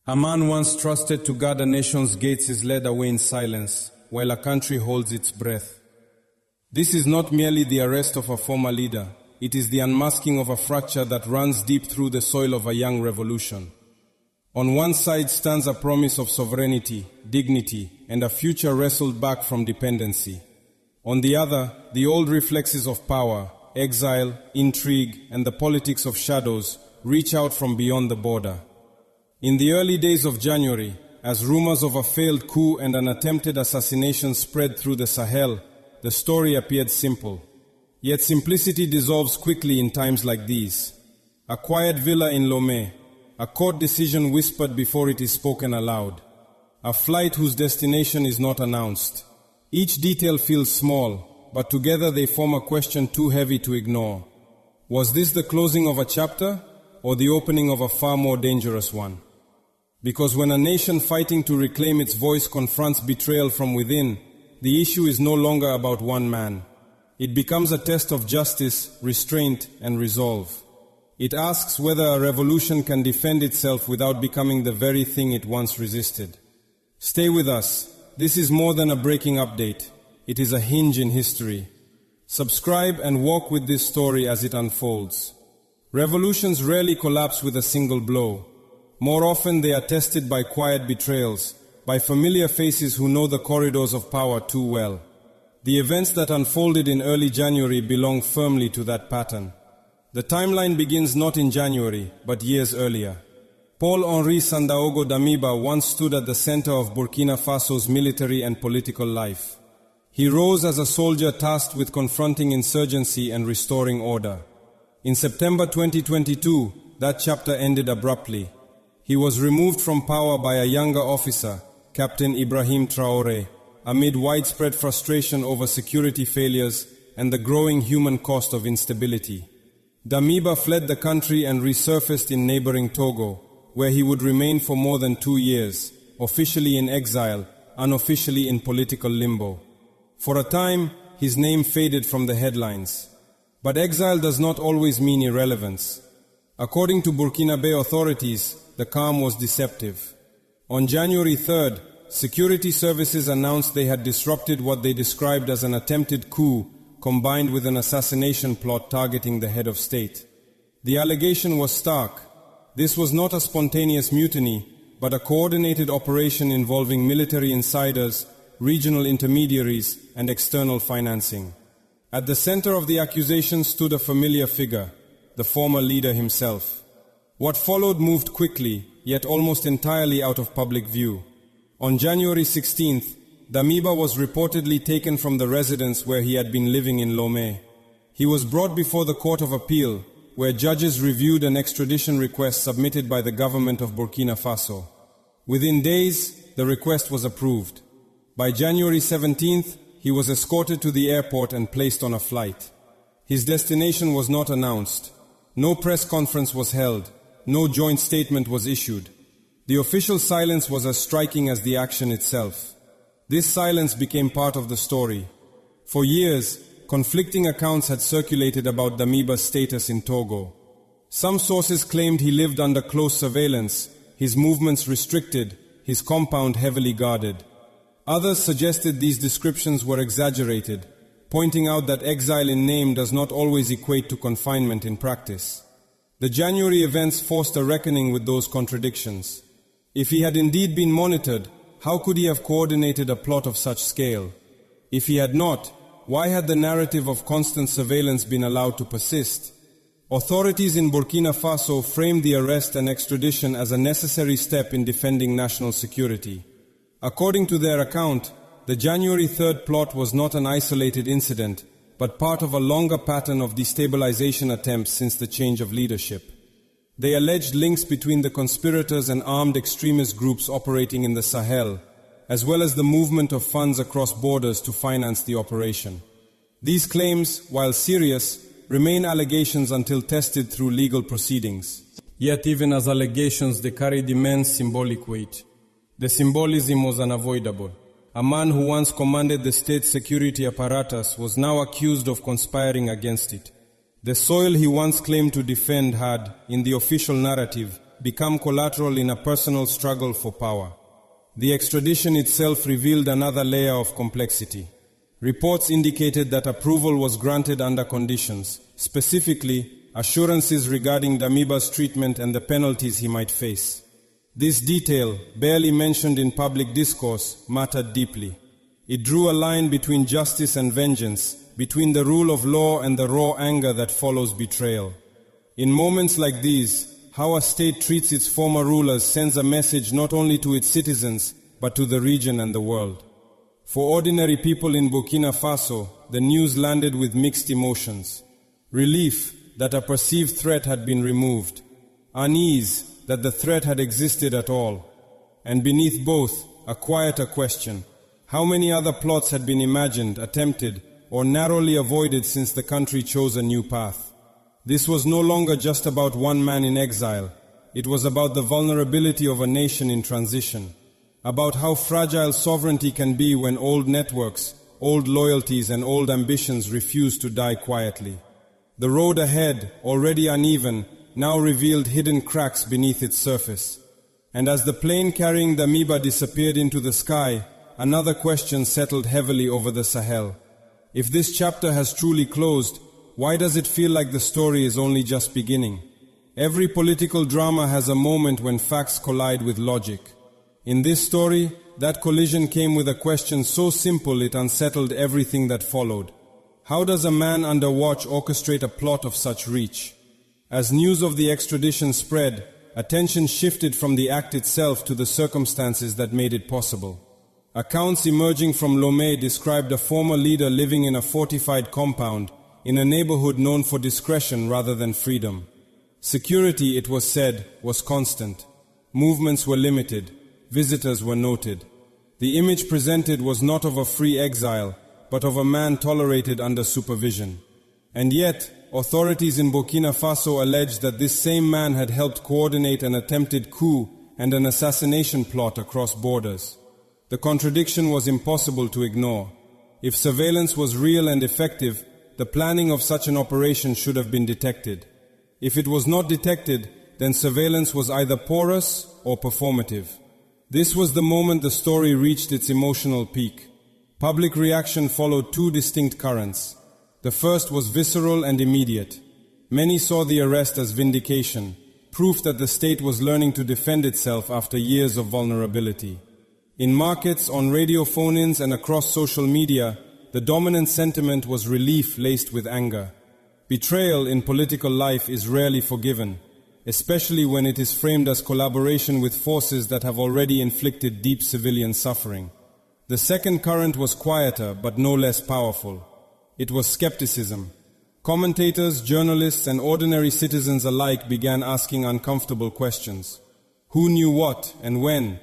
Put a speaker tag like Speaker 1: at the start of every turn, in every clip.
Speaker 1: A man once trusted to guard a nation's gates is led away in silence, while a country holds its breath. This is not merely the arrest of a former leader, it is the unmasking of a fracture that runs deep through the soil of a young revolution. On one side stands a promise of sovereignty, dignity, and a future wrestled back from dependency. On the other, the old reflexes of power, exile, intrigue, and the politics of shadows reach out from beyond the border. In the early days of January, as rumors of a failed coup and an attempted assassination spread through the Sahel, the story appeared simple. Yet simplicity dissolves quickly in times like these. A quiet villa in Lomé, a court decision whispered before it is spoken aloud, a flight whose destination is not announced. Each detail feels small, but together they form a question too heavy to ignore. Was this the closing of a chapter, or the opening of a far more dangerous one? Because when a nation fighting to reclaim its voice confronts betrayal from within, the issue is no longer about one man. It becomes a test of justice, restraint, and resolve. It asks whether a revolution can defend itself without becoming the very thing it once resisted. Stay with us. This is more than a breaking update. It is a hinge in history. Subscribe and walk with this story as it unfolds. Revolutions rarely collapse with a single blow. More often they are tested by quiet betrayals, by familiar faces who know the corridors of power too well. The events that unfolded in early January belong firmly to that pattern. The timeline begins not in January, but years earlier. Paul-Henri Sandaogo Damiba once stood at the center of Burkina Faso's military and political life. He rose as a soldier tasked with confronting insurgency and restoring order. In September 2022, that chapter ended abruptly. He was removed from power by a younger officer, Captain Ibrahim Traoré, amid widespread frustration over security failures and the growing human cost of instability. Damiba fled the country and resurfaced in neighboring Togo, where he would remain for more than 2 years, officially in exile, unofficially in political limbo. For a time, his name faded from the headlines. But exile does not always mean irrelevance. According to Burkinabe authorities, the calm was deceptive. On January 3rd, security services announced they had disrupted what they described as an attempted coup combined with an assassination plot targeting the head of state. The allegation was stark. This was not a spontaneous mutiny, but a coordinated operation involving military insiders, regional intermediaries, and external financing. At the center of the accusation stood a familiar figure, the former leader himself. What followed moved quickly, yet almost entirely out of public view. On January 16th, Damiba was reportedly taken from the residence where he had been living in Lomé. He was brought before the Court of Appeal, where judges reviewed an extradition request submitted by the government of Burkina Faso. Within days, the request was approved. By January 17th, he was escorted to the airport and placed on a flight. His destination was not announced. No press conference was held. No joint statement was issued. The official silence was as striking as the action itself. This silence became part of the story. For years, conflicting accounts had circulated about Damiba's status in Togo. Some sources claimed he lived under close surveillance, his movements restricted, his compound heavily guarded. Others suggested these descriptions were exaggerated, pointing out that exile in name does not always equate to confinement in practice. The January events forced a reckoning with those contradictions. If he had indeed been monitored, how could he have coordinated a plot of such scale? If he had not, why had the narrative of constant surveillance been allowed to persist? Authorities in Burkina Faso framed the arrest and extradition as a necessary step in defending national security. According to their account, the January 3rd plot was not an isolated incident, but part of a longer pattern of destabilization attempts since the change of leadership. They alleged links between the conspirators and armed extremist groups operating in the Sahel, as well as the movement of funds across borders to finance the operation. These claims, while serious, remain allegations until tested through legal proceedings. Yet even as allegations, they carried immense symbolic weight. The symbolism was unavoidable. A man who once commanded the state security apparatus was now accused of conspiring against it. The soil he once claimed to defend had, in the official narrative, become collateral in a personal struggle for power. The extradition itself revealed another layer of complexity. Reports indicated that approval was granted under conditions, specifically assurances regarding Damiba's treatment and the penalties he might face. This detail, barely mentioned in public discourse, mattered deeply. It drew a line between justice and vengeance, between the rule of law and the raw anger that follows betrayal. In moments like these, how a state treats its former rulers sends a message not only to its citizens, but to the region and the world. For ordinary people in Burkina Faso, the news landed with mixed emotions. Relief that a perceived threat had been removed. Unease that the threat had existed at all. And beneath both, a quieter question. How many other plots had been imagined, attempted, or narrowly avoided since the country chose a new path? This was no longer just about one man in exile. It was about the vulnerability of a nation in transition, about how fragile sovereignty can be when old networks, old loyalties and old ambitions refuse to die quietly. The road ahead, already uneven, now revealed hidden cracks beneath its surface. And as the plane carrying Damiba disappeared into the sky, another question settled heavily over the Sahel. If this chapter has truly closed, why does it feel like the story is only just beginning? Every political drama has a moment when facts collide with logic. In this story, that collision came with a question so simple it unsettled everything that followed. How does a man under watch orchestrate a plot of such reach? As news of the extradition spread, attention shifted from the act itself to the circumstances that made it possible. Accounts emerging from Lomé described a former leader living in a fortified compound, in a neighborhood known for discretion rather than freedom. Security, it was said, was constant. Movements were limited. Visitors were noted. The image presented was not of a free exile, but of a man tolerated under supervision. And yet, authorities in Burkina Faso alleged that this same man had helped coordinate an attempted coup and an assassination plot across borders. The contradiction was impossible to ignore. If surveillance was real and effective, the planning of such an operation should have been detected. If it was not detected, then surveillance was either porous or performative. This was the moment the story reached its emotional peak. Public reaction followed two distinct currents. The first was visceral and immediate. Many saw the arrest as vindication, proof that the state was learning to defend itself after years of vulnerability. In markets, on radio phone-ins and across social media, the dominant sentiment was relief laced with anger. Betrayal in political life is rarely forgiven, especially when it is framed as collaboration with forces that have already inflicted deep civilian suffering. The second current was quieter but no less powerful. It was skepticism. Commentators, journalists, and ordinary citizens alike began asking uncomfortable questions. Who knew what and when?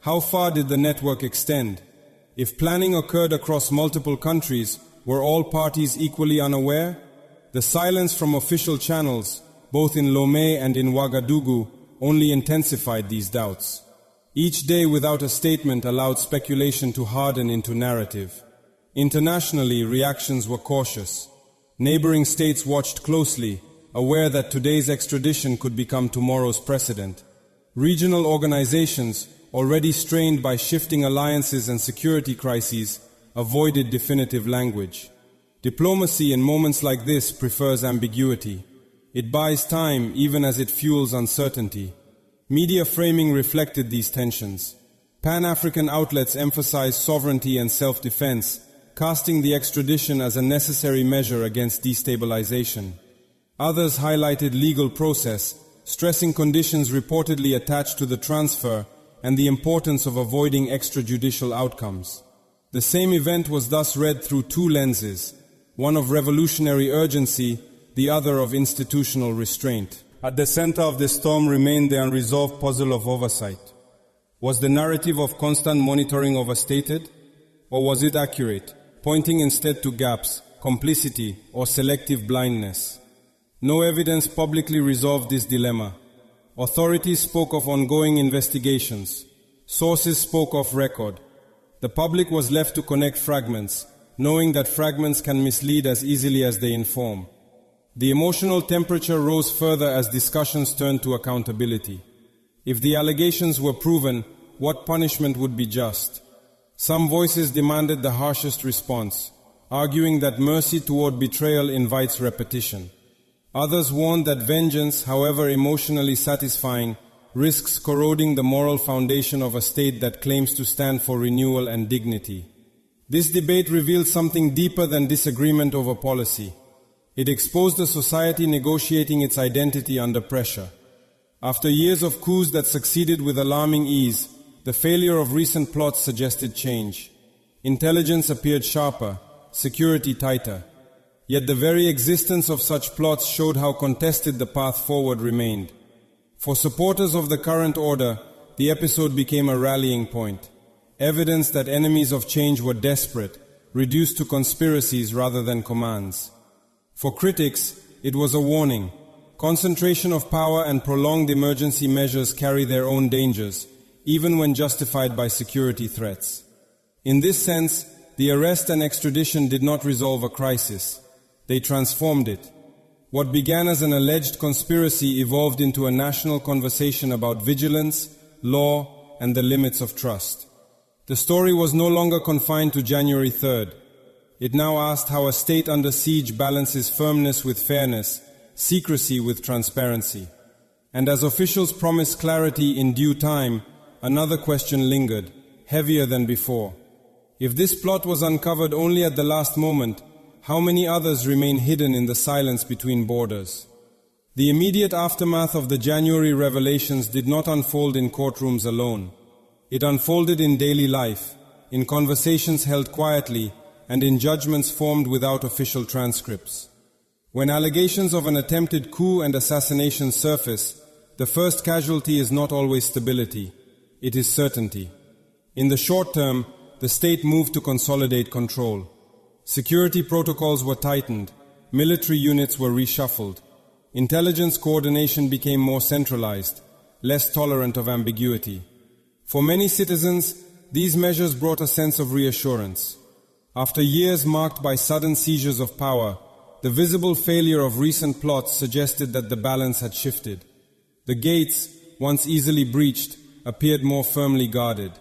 Speaker 1: How far did the network extend? If planning occurred across multiple countries, were all parties equally unaware? The silence from official channels, both in Lomé and in Ouagadougou, only intensified these doubts. Each day without a statement allowed speculation to harden into narrative. Internationally, reactions were cautious. Neighboring states watched closely, aware that today's extradition could become tomorrow's precedent. Regional organizations, already strained by shifting alliances and security crises, avoided definitive language. Diplomacy in moments like this prefers ambiguity. It buys time even as it fuels uncertainty. Media framing reflected these tensions. Pan-African outlets emphasized sovereignty and self-defense, casting the extradition as a necessary measure against destabilization. Others highlighted legal process, stressing conditions reportedly attached to the transfer and the importance of avoiding extrajudicial outcomes. The same event was thus read through two lenses, one of revolutionary urgency, the other of institutional restraint. At the center of the storm remained the unresolved puzzle of oversight. Was the narrative of constant monitoring overstated? Or was it accurate, pointing instead to gaps, complicity, or selective blindness? No evidence publicly resolved this dilemma. Authorities spoke of ongoing investigations. Sources spoke of record. The public was left to connect fragments, knowing that fragments can mislead as easily as they inform. The emotional temperature rose further as discussions turned to accountability. If the allegations were proven, what punishment would be just? Some voices demanded the harshest response, arguing that mercy toward betrayal invites repetition. Others warned that vengeance, however emotionally satisfying, risks corroding the moral foundation of a state that claims to stand for renewal and dignity. This debate revealed something deeper than disagreement over policy. It exposed a society negotiating its identity under pressure. After years of coups that succeeded with alarming ease, the failure of recent plots suggested change. Intelligence appeared sharper, security tighter. Yet the very existence of such plots showed how contested the path forward remained. For supporters of the current order, the episode became a rallying point, evidence that enemies of change were desperate, reduced to conspiracies rather than commands. For critics, it was a warning. Concentration of power and prolonged emergency measures carry their own dangers, even when justified by security threats. In this sense, the arrest and extradition did not resolve a crisis. They transformed it. What began as an alleged conspiracy evolved into a national conversation about vigilance, law, and the limits of trust. The story was no longer confined to January 3rd. It now asked how a state under siege balances firmness with fairness, secrecy with transparency. And as officials promised clarity in due time, another question lingered, heavier than before. If this plot was uncovered only at the last moment, how many others remain hidden in the silence between borders? The immediate aftermath of the January revelations did not unfold in courtrooms alone. It unfolded in daily life, in conversations held quietly, and in judgments formed without official transcripts. When allegations of an attempted coup and assassination surface, the first casualty is not always stability, it is certainty. In the short term, the state moved to consolidate control. Security protocols were tightened, military units were reshuffled. Intelligence coordination became more centralized, less tolerant of ambiguity. For many citizens, these measures brought a sense of reassurance. After years marked by sudden seizures of power, the visible failure of recent plots suggested that the balance had shifted. The gates, once easily breached, appeared more firmly guarded.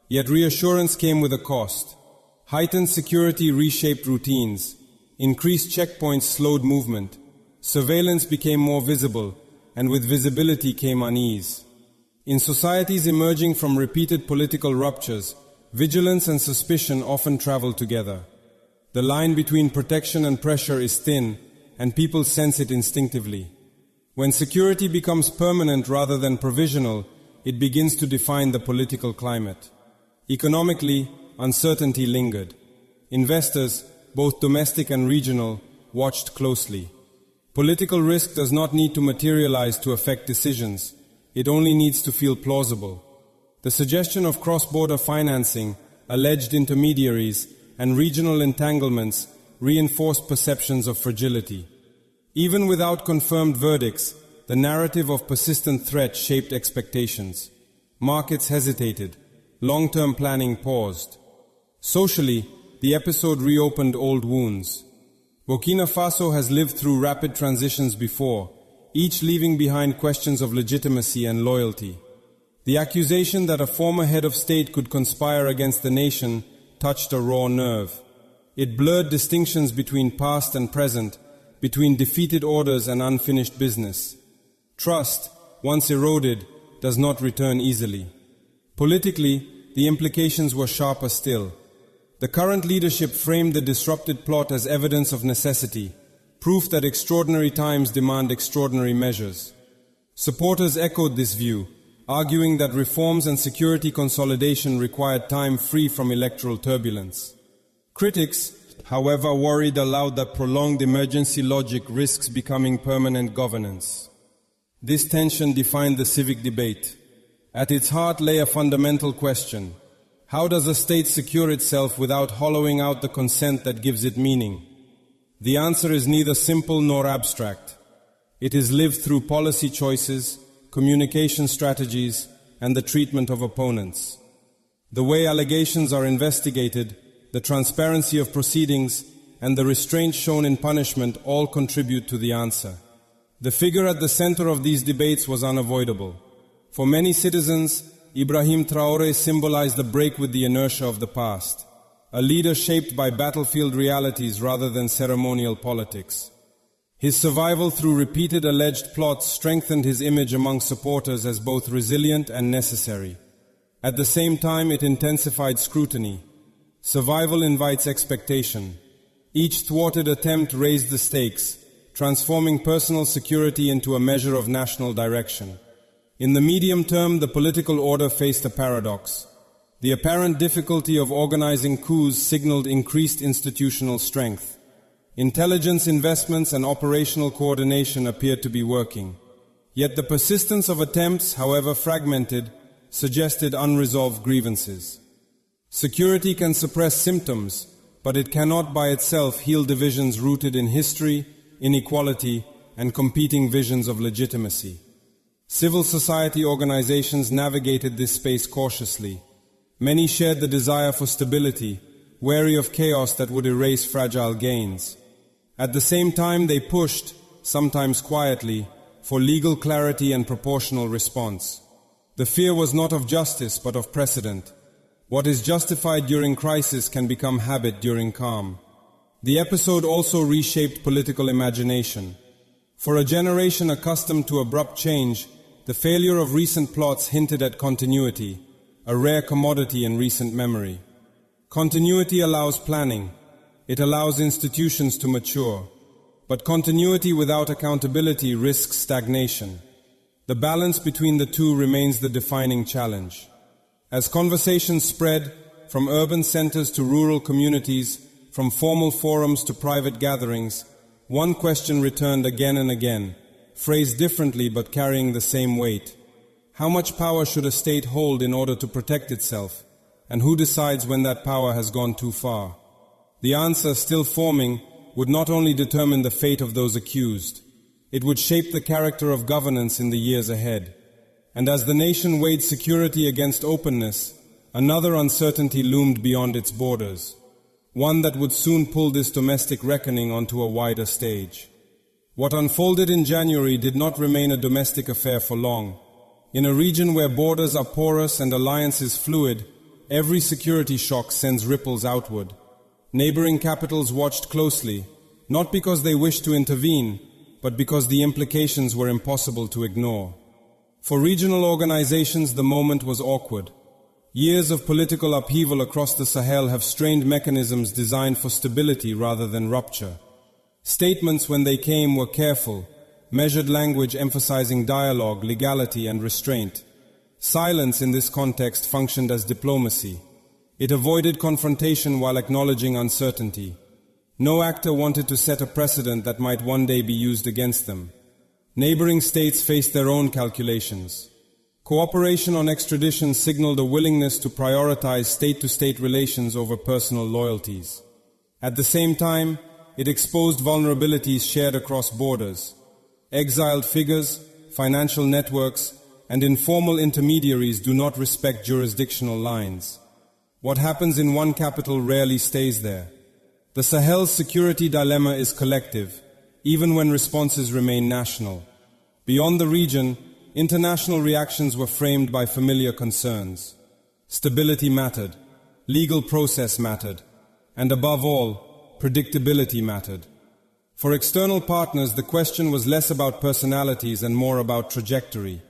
Speaker 1: Yet reassurance came with a cost. Heightened security reshaped routines. Increased checkpoints slowed movement. Surveillance became more visible, and with visibility came unease. In societies emerging from repeated political ruptures, vigilance and suspicion often travel together. The line between protection and pressure is thin, and people sense it instinctively. When security becomes permanent rather than provisional, it begins to define the political climate. Economically, uncertainty lingered. Investors, both domestic and regional, watched closely. Political risk does not need to materialize to affect decisions. It only needs to feel plausible. The suggestion of cross-border financing, alleged intermediaries, and regional entanglements reinforced perceptions of fragility. Even without confirmed verdicts, the narrative of persistent threat shaped expectations. Markets hesitated. Long-term planning paused. Socially, the episode reopened old wounds. Burkina Faso has lived through rapid transitions before, each leaving behind questions of legitimacy and loyalty. The accusation that a former head of state could conspire against the nation touched a raw nerve. It blurred distinctions between past and present, between defeated orders and unfinished business. Trust, once eroded, does not return easily. Politically, the implications were sharper still. The current leadership framed the disrupted plot as evidence of necessity, proof that extraordinary times demand extraordinary measures. Supporters echoed this view, arguing that reforms and security consolidation required time free from electoral turbulence. Critics, however, worried aloud that prolonged emergency logic risks becoming permanent governance. This tension defined the civic debate. At its heart lay a fundamental question. How does a state secure itself without hollowing out the consent that gives it meaning? The answer is neither simple nor abstract. It is lived through policy choices, communication strategies, and the treatment of opponents. The way allegations are investigated, the transparency of proceedings, and the restraint shown in punishment all contribute to the answer. The figure at the center of these debates was unavoidable. For many citizens, Ibrahim Traoré symbolized the break with the inertia of the past, a leader shaped by battlefield realities rather than ceremonial politics. His survival through repeated alleged plots strengthened his image among supporters as both resilient and necessary. At the same time, it intensified scrutiny. Survival invites expectation. Each thwarted attempt raised the stakes, transforming personal security into a measure of national direction. In the medium term, the political order faced a paradox. The apparent difficulty of organizing coups signaled increased institutional strength. Intelligence investments and operational coordination appeared to be working. Yet the persistence of attempts, however fragmented, suggested unresolved grievances. Security can suppress symptoms, but it cannot by itself heal divisions rooted in history, inequality, and competing visions of legitimacy. Civil society organizations navigated this space cautiously. Many shared the desire for stability, wary of chaos that would erase fragile gains. At the same time, they pushed, sometimes quietly, for legal clarity and proportional response. The fear was not of justice, but of precedent. What is justified during crisis can become habit during calm. The episode also reshaped political imagination. For a generation accustomed to abrupt change, the failure of recent plots hinted at continuity, a rare commodity in recent memory. Continuity allows planning. It allows institutions to mature. But continuity without accountability risks stagnation. The balance between the two remains the defining challenge. As conversations spread, from urban centers to rural communities, from formal forums to private gatherings, one question returned again and again, phrased differently but carrying the same weight. How much power should a state hold in order to protect itself? And who decides when that power has gone too far? The answer, still forming, would not only determine the fate of those accused, it would shape the character of governance in the years ahead. And as the nation weighed security against openness, another uncertainty loomed beyond its borders, one that would soon pull this domestic reckoning onto a wider stage. What unfolded in January did not remain a domestic affair for long. In a region where borders are porous and alliances fluid, every security shock sends ripples outward. Neighboring capitals watched closely, not because they wished to intervene, but because the implications were impossible to ignore. For regional organizations, the moment was awkward. Years of political upheaval across the Sahel have strained mechanisms designed for stability rather than rupture. Statements, when they came, were careful, measured language emphasizing dialogue, legality, and restraint. Silence in this context functioned as diplomacy. It avoided confrontation while acknowledging uncertainty. No actor wanted to set a precedent that might one day be used against them. Neighboring states faced their own calculations. Cooperation on extradition signaled a willingness to prioritize state-to-state relations over personal loyalties. At the same time, it exposed vulnerabilities shared across borders. Exiled figures, financial networks, and informal intermediaries do not respect jurisdictional lines. What happens in one capital rarely stays there. The Sahel's security dilemma is collective, even when responses remain national. Beyond the region, international reactions were framed by familiar concerns. Stability mattered, legal process mattered, and above all, predictability mattered. For external partners, the question was less about personalities and more about trajectory.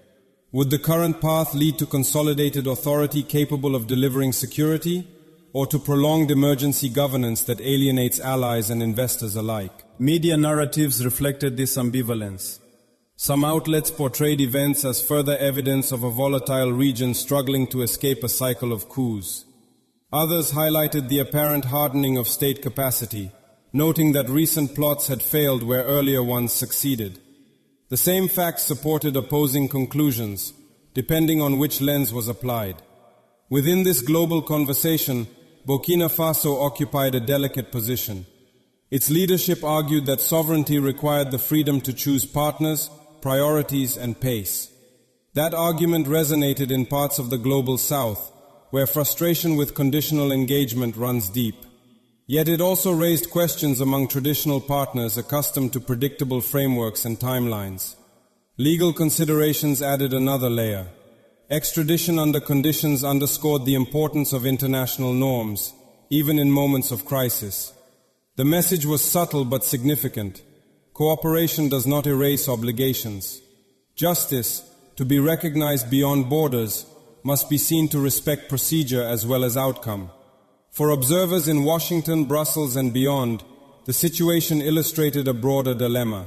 Speaker 1: Would the current path lead to consolidated authority capable of delivering security, or to prolonged emergency governance that alienates allies and investors alike? Media narratives reflected this ambivalence. Some outlets portrayed events as further evidence of a volatile region struggling to escape a cycle of coups. Others highlighted the apparent hardening of state capacity, noting that recent plots had failed where earlier ones succeeded. The same facts supported opposing conclusions, depending on which lens was applied. Within this global conversation, Burkina Faso occupied a delicate position. Its leadership argued that sovereignty required the freedom to choose partners, priorities, and pace. That argument resonated in parts of the global south, where frustration with conditional engagement runs deep. Yet it also raised questions among traditional partners accustomed to predictable frameworks and timelines. Legal considerations added another layer. Extradition under conditions underscored the importance of international norms, even in moments of crisis. The message was subtle but significant. Cooperation does not erase obligations. Justice, to be recognized beyond borders, must be seen to respect procedure as well as outcome. For observers in Washington, Brussels, and beyond, the situation illustrated a broader dilemma.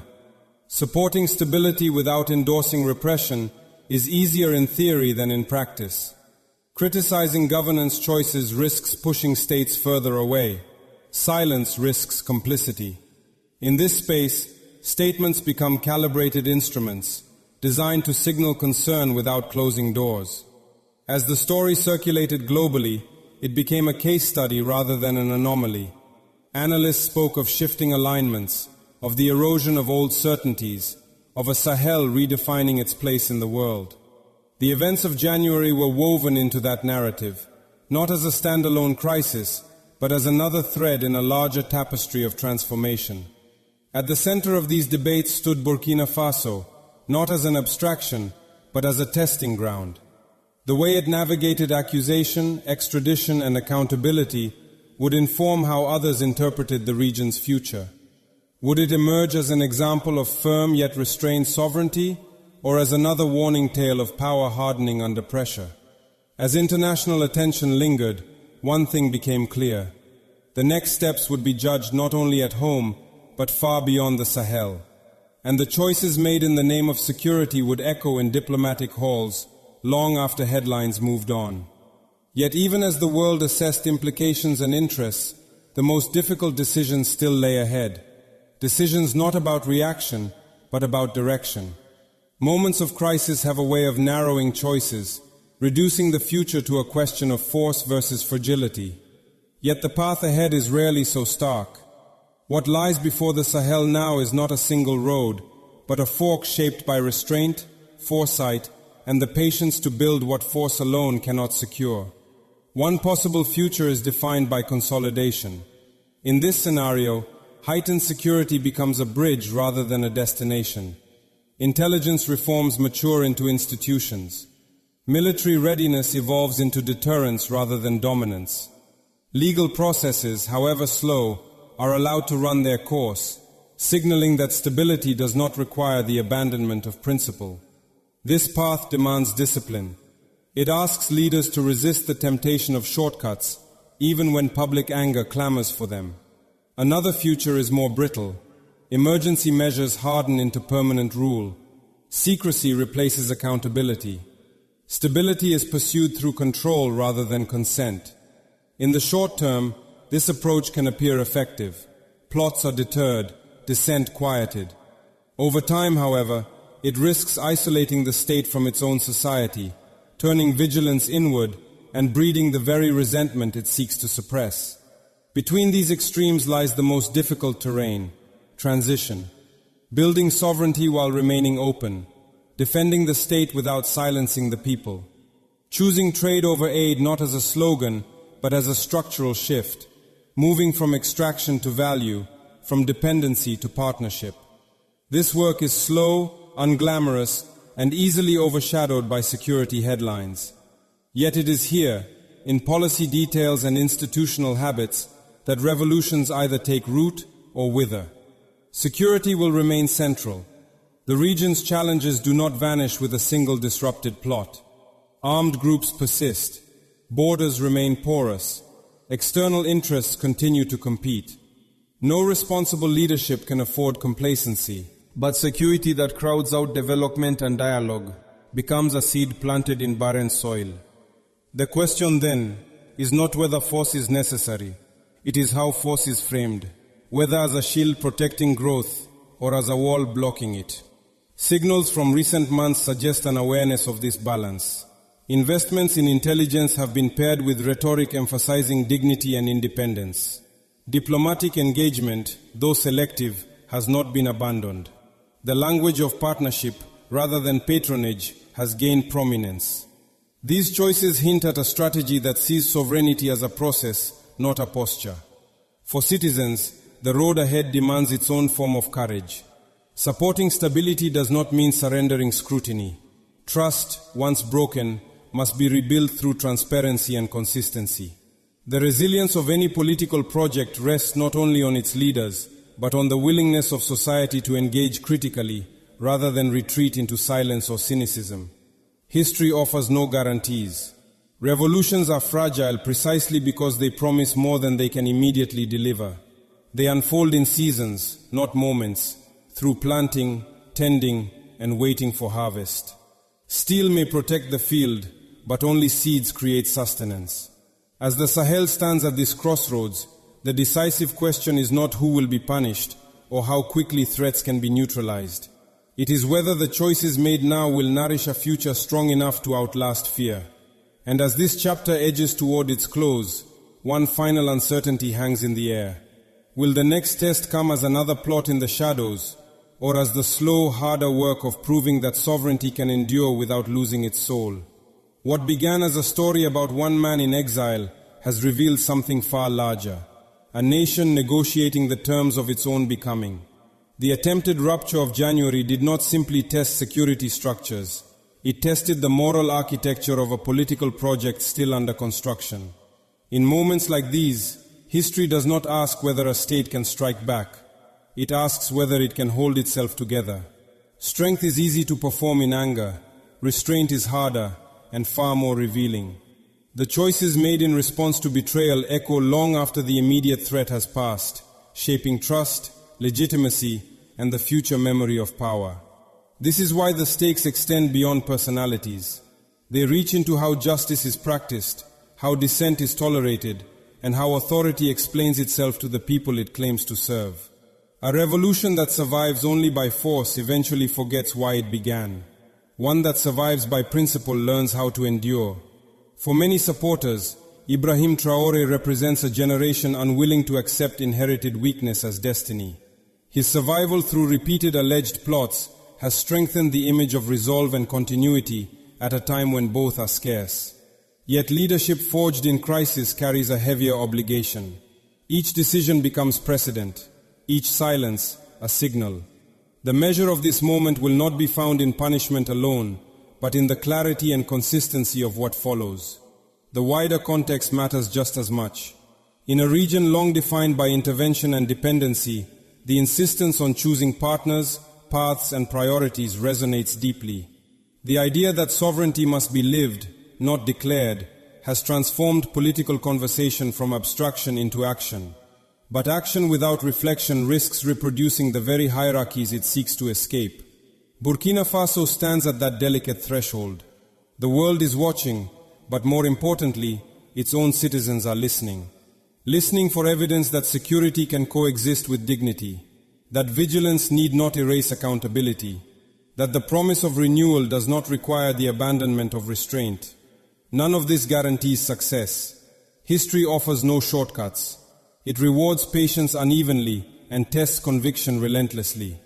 Speaker 1: Supporting stability without endorsing repression is easier in theory than in practice. Criticizing governance choices risks pushing states further away. Silence risks complicity. In this space, statements become calibrated instruments, designed to signal concern without closing doors. As the story circulated globally, it became a case study rather than an anomaly. Analysts spoke of shifting alignments, of the erosion of old certainties, of a Sahel redefining its place in the world. The events of January were woven into that narrative, not as a standalone crisis, but as another thread in a larger tapestry of transformation. At the center of these debates stood Burkina Faso, not as an abstraction, but as a testing ground. The way it navigated accusation, extradition, and accountability would inform how others interpreted the region's future. Would it emerge as an example of firm yet restrained sovereignty, or as another warning tale of power hardening under pressure? As international attention lingered, one thing became clear. The next steps would be judged not only at home, but far beyond the Sahel. And the choices made in the name of security would echo in diplomatic halls long after headlines moved on. Yet even as the world assessed implications and interests, the most difficult decisions still lay ahead. Decisions not about reaction, but about direction. Moments of crisis have a way of narrowing choices, reducing the future to a question of force versus fragility. Yet the path ahead is rarely so stark. What lies before the Sahel now is not a single road, but a fork shaped by restraint, foresight, and the patience to build what force alone cannot secure. One possible future is defined by consolidation. In this scenario, heightened security becomes a bridge rather than a destination. Intelligence reforms mature into institutions. Military readiness evolves into deterrence rather than dominance. Legal processes, however slow, are allowed to run their course, signaling that stability does not require the abandonment of principle. This path demands discipline. It asks leaders to resist the temptation of shortcuts, even when public anger clamors for them. Another future is more brittle. Emergency measures harden into permanent rule. Secrecy replaces accountability. Stability is pursued through control rather than consent. In the short term, this approach can appear effective. Plots are deterred, dissent quieted. Over time, however, it risks isolating the state from its own society, turning vigilance inward and breeding the very resentment it seeks to suppress. Between these extremes lies the most difficult terrain: transition. Building sovereignty while remaining open, defending the state without silencing the people. Choosing trade over aid not as a slogan, but as a structural shift, moving from extraction to value, from dependency to partnership. This work is slow, unglamorous, and easily overshadowed by security headlines. Yet it is here, in policy details and institutional habits, that revolutions either take root or wither. Security will remain central. The region's challenges do not vanish with a single disrupted plot. Armed groups persist. Borders remain porous. External interests continue to compete. No responsible leadership can afford complacency, but security that crowds out development and dialogue becomes a seed planted in barren soil. The question then is not whether force is necessary. It is how force is framed, whether as a shield protecting growth or as a wall blocking it. Signals from recent months suggest an awareness of this balance. Investments in intelligence have been paired with rhetoric emphasizing dignity and independence. Diplomatic engagement, though selective, has not been abandoned. The language of partnership, rather than patronage, has gained prominence. These choices hint at a strategy that sees sovereignty as a process, not a posture. For citizens, the road ahead demands its own form of courage. Supporting stability does not mean surrendering scrutiny. Trust, once broken, must be rebuilt through transparency and consistency. The resilience of any political project rests not only on its leaders, but on the willingness of society to engage critically rather than retreat into silence or cynicism. History offers no guarantees. Revolutions are fragile precisely because they promise more than they can immediately deliver. They unfold in seasons, not moments, through planting, tending, and waiting for harvest. Steel may protect the field, but only seeds create sustenance. As the Sahel stands at this crossroads, the decisive question is not who will be punished or how quickly threats can be neutralized. It is whether the choices made now will nourish a future strong enough to outlast fear. And as this chapter edges toward its close, one final uncertainty hangs in the air. Will the next test come as another plot in the shadows, or as the slow, harder work of proving that sovereignty can endure without losing its soul? What began as a story about one man in exile has revealed something far larger, a nation negotiating the terms of its own becoming. The attempted rupture of January did not simply test security structures. It tested the moral architecture of a political project still under construction. In moments like these, history does not ask whether a state can strike back. It asks whether it can hold itself together. Strength is easy to perform in anger. Restraint is harder and far more revealing. The choices made in response to betrayal echo long after the immediate threat has passed, shaping trust, legitimacy, and the future memory of power. This is why the stakes extend beyond personalities. They reach into how justice is practiced, how dissent is tolerated, and how authority explains itself to the people it claims to serve. A revolution that survives only by force eventually forgets why it began. One that survives by principle learns how to endure. For many supporters, Ibrahim Traoré represents a generation unwilling to accept inherited weakness as destiny. His survival through repeated alleged plots has strengthened the image of resolve and continuity at a time when both are scarce. Yet leadership forged in crisis carries a heavier obligation. Each decision becomes precedent, each silence a signal. The measure of this moment will not be found in punishment alone, but in the clarity and consistency of what follows. The wider context matters just as much. In a region long defined by intervention and dependency, the insistence on choosing partners, paths, and priorities resonates deeply. The idea that sovereignty must be lived, not declared, has transformed political conversation from abstraction into action. But action without reflection risks reproducing the very hierarchies it seeks to escape. Burkina Faso stands at that delicate threshold. The world is watching, but more importantly, its own citizens are listening. Listening for evidence that security can coexist with dignity, that vigilance need not erase accountability, that the promise of renewal does not require the abandonment of restraint. None of this guarantees success. History offers no shortcuts. It rewards patience unevenly and tests conviction relentlessly.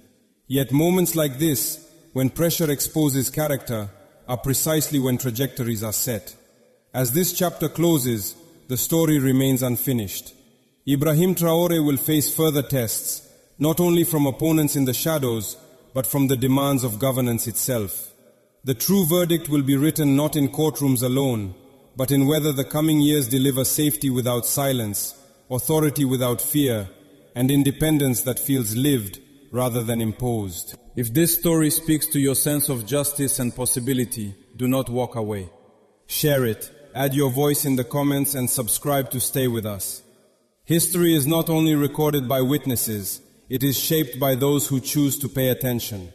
Speaker 1: Yet moments like this, when pressure exposes character, are precisely when trajectories are set. As this chapter closes, the story remains unfinished. Ibrahim Traoré will face further tests, not only from opponents in the shadows, but from the demands of governance itself. The true verdict will be written not in courtrooms alone, but in whether the coming years deliver safety without silence, authority without fear, and independence that feels lived rather than imposed. If this story speaks to your sense of justice and possibility, do not walk away. Share it, add your voice in the comments, and subscribe to stay with us. History is not only recorded by witnesses, it is shaped by those who choose to pay attention.